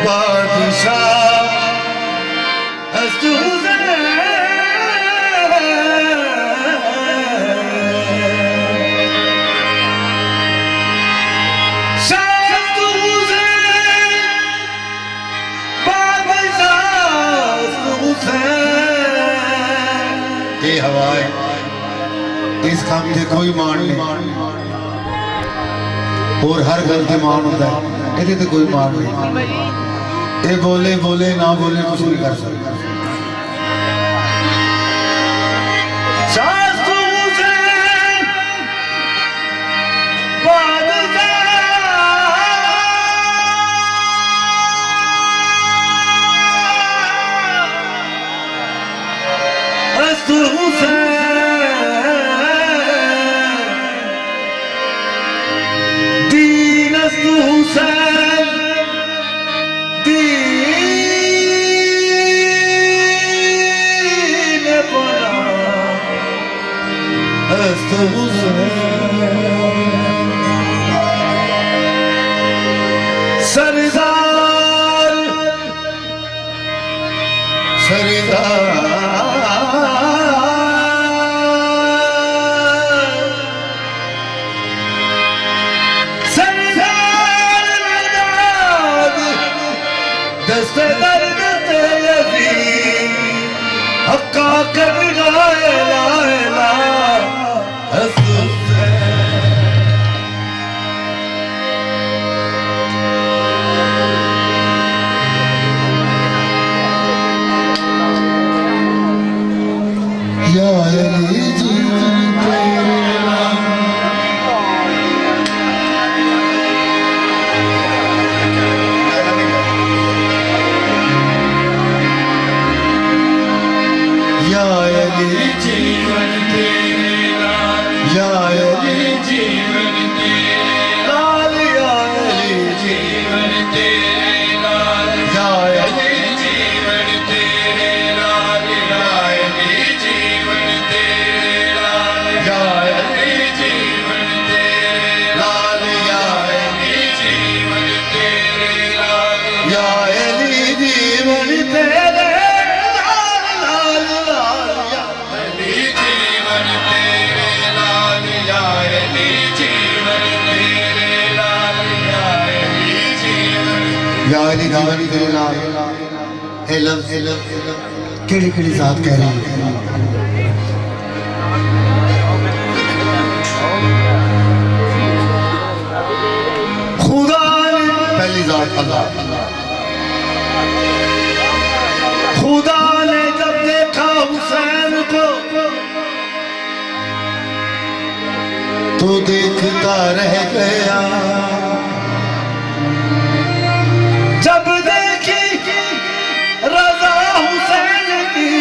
बादशाह हस्त हुसैन शाहस्त हुसैन बादशाह हस्त हुसैन। ये हवा है, इस काम से कोई मान नहीं और हर घर के मान होता है, ये तो कोई मान नहीं। ये बोले बोले ना बोले कुछ नहीं कर सकता। शाहस्त हुसैन बादशाह हस्त हुसैन दीन हस्त हुसैन दीन बना हस्त हुसैन। सरदार सरदार दस्ते दर दस्ते यज़ीद हक्का कर गाए ला ला हस्त हुसैन। या अली जीवन तेरे नाम या अली जीवन तेरे लाल या अली जीवन तेरे लाल या अली जीवन तेरे लाल या अली जीवन तेरे लाल या अली जीवन तेरे लाल या अली जीवन तेरे लाल या अली जीवन तेरे लाल या अली जीवन तेरे या अली जीवन तेरे लाल। ए लफ्ज़ केड़ी केड़ी ज़ात कह रही है। खुदा ने पहली ज़ात अल्लाह, खुदा ने जब देखा हुसैन को तो देखता रह गया। जब देखी रज़ा हुसैन की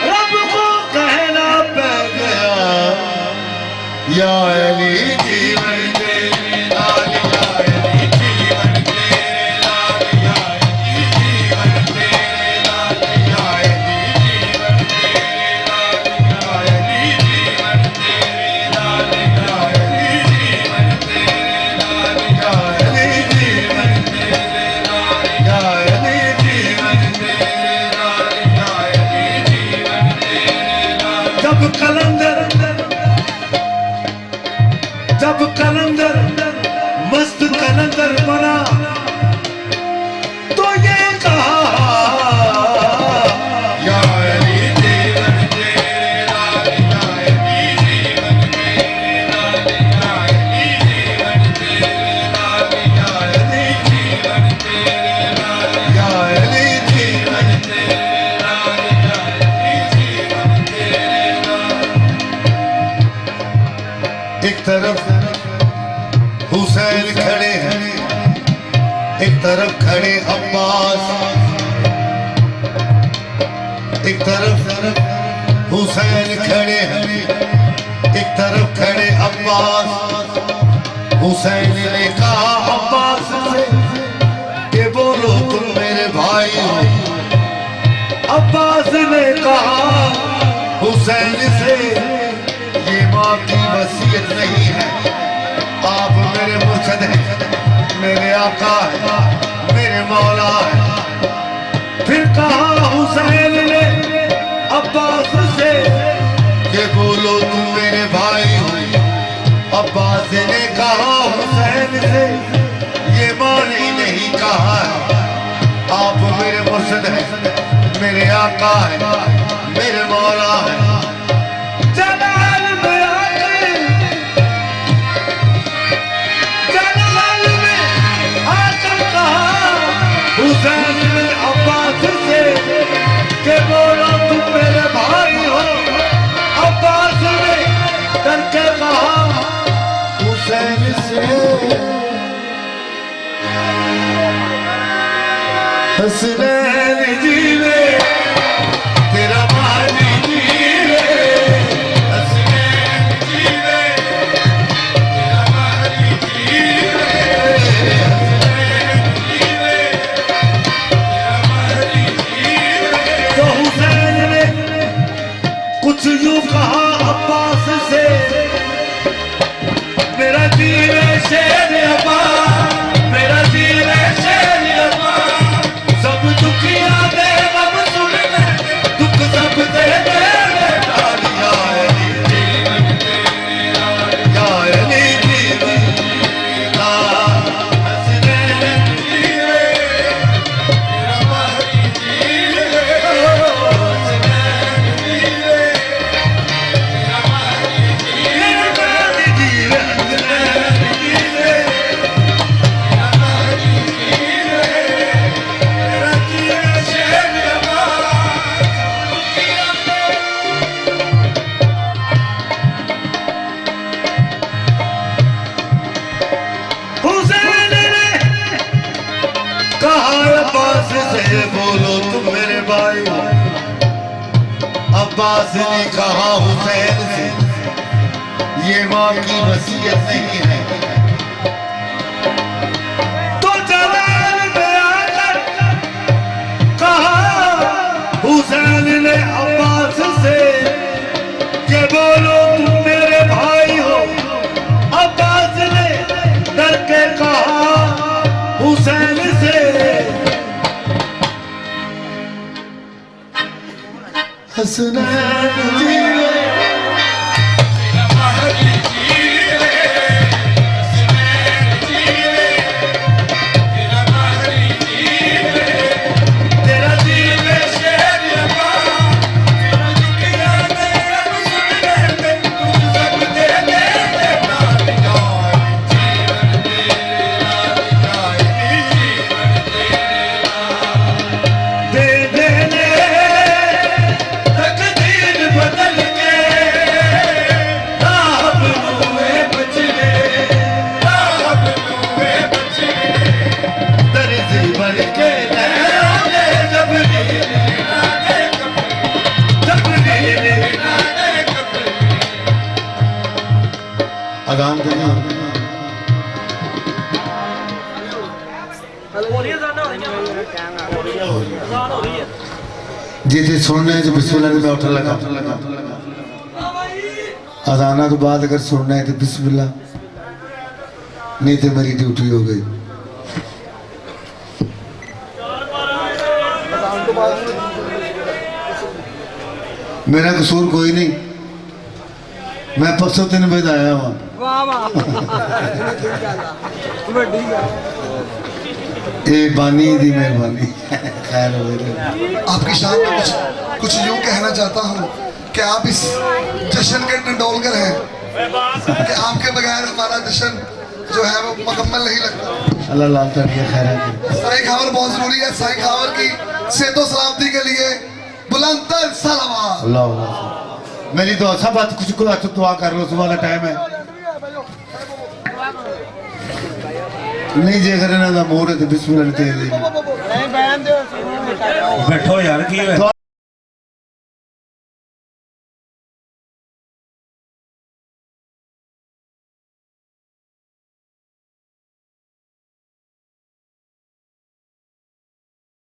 रब को कहना पड़ गया या अली जीवन तेरे लाल या अली जीवन तेरे लाल या अली जीवन तेरे लाल या अली जीवन तेरे लाल या अली जीवन तेरे लाल या अली जीवन तेरे लाल या अली जीवन जब कलंदर मस्त कलंदर बना तो ये कहा या अली जीवन तेरे लाल या अली जीवन तेरे लाल या अली जीवन तेरे लाल या अली जीवन तेरे लाल या अली जीवन तेरे लाल या अली जीवन तेरे लाल। एक तरफ हुसैन खड़े हैं, एक तरफ खड़े अब्बास, एक तरफ हुसैन खड़े हैं, एक तरफ खड़े अब्बास। हुसैन ने कहा अब्बास से कि बोलो तुम मेरे भाई हो। अब्बास ने कहा हुसैन से ये माँ की वसीयत नहीं है, आप मेरे मुर्शद हैं, मेरे आका है, मेरे मेरे मौला है। फिर कहा हुसैन ने अब्बास से कि बोलो तुम मेरे भाई हो। अब्बास ने कहा हुसैन से ये मानी नहीं कहा है, आप मेरे मुर्शिद हैं, मेरे आका है, मेरे मौला है। जलाल में आके, जलाल में आकर कहा हुसैन ने अब्बास से कि बोलो तुम मेरे भाई हो। अब्बास ने करके कहा हुसैन से हसनैन जीवे तेरा माली जीवे, हसनैन जीवे तेरा माली जीवे, हसनैन जीवे तेरा माली जीवे। तो हुसैन ने कुछ यूं कहा अब्बास से, मेरा जीवे शेर अब्बास, मेरा जीवे शेर अब्बास, सब दुखिया दे रब सुन ले, दुख सब दे दे या अली जीवन तेरा, या अली जीवन तेरा, हसनैन जीवे तेरा माली जीवे, हसनैन जीवे तेरा माली जीवे, हसनैन जीवे तेरा माली जीवे, तेरा जीवे शेर अब्बास, दुखिया हुसैन ने कहा अब्बास से बोलो तुम मेरे भाई हो। अब्बास ने कहा हुसैन से ये मां की वसीयत नहीं है। तो जलाल में आकर कहा हुसैन ने अब्बास से कि बोलो तुम मेरे भाई हो। अब्बास ने डर के कहा हुसैन से हसनैन जीवे तेरा माली जीवे, हसनैन जीवे तेरा माली जीवे, तेरा जीवे शेर अब्बास, तेरा दुखिया दे रब सुन ले, तुम सब दे दे नाल जाए जीवन तेरा, जाए जीवन तेरा दे देने तकदीर बदल के, राब नूए बचने, राब नूए बचने, दर्जी बन के लहराने जबरी नाने कपड़े, जबरी नाने कपड़े। अगाम करिए जी जी सुनने जो बिस्मिल्लाह में उठ लगा, अजाना तो बाद अगर सुनना है तो बिस्मिल्लाह, नहीं तो मेरी ड्यूटी हो गई। मेरा कसूर कोई नहीं, मैं परसों 3 बजे आया हुआ। ये बानी दी मेहरबानी खैर हो गई। आपकी शान में कुछ यूं कहना चाहता हूँ कि आप इस जश्न के डंडोलकर हैं कि आपके बगैर हमारा जश्न जो है वो मुकम्मल नहीं लगता। अल्लाह लाल कर दिया खैर है। साईं खावर बहुत जरूरी है। साईं खावर की सेहतो सलामती के लिए बुलंदतर सलावत। अल्लाह मेरी तो सब बात कुछ दुआ कर लो, सुबह का टाइम है। नहीं जेकर इन्हों का मोह है तो बिस्मिल्लाह तेज बैठो यार की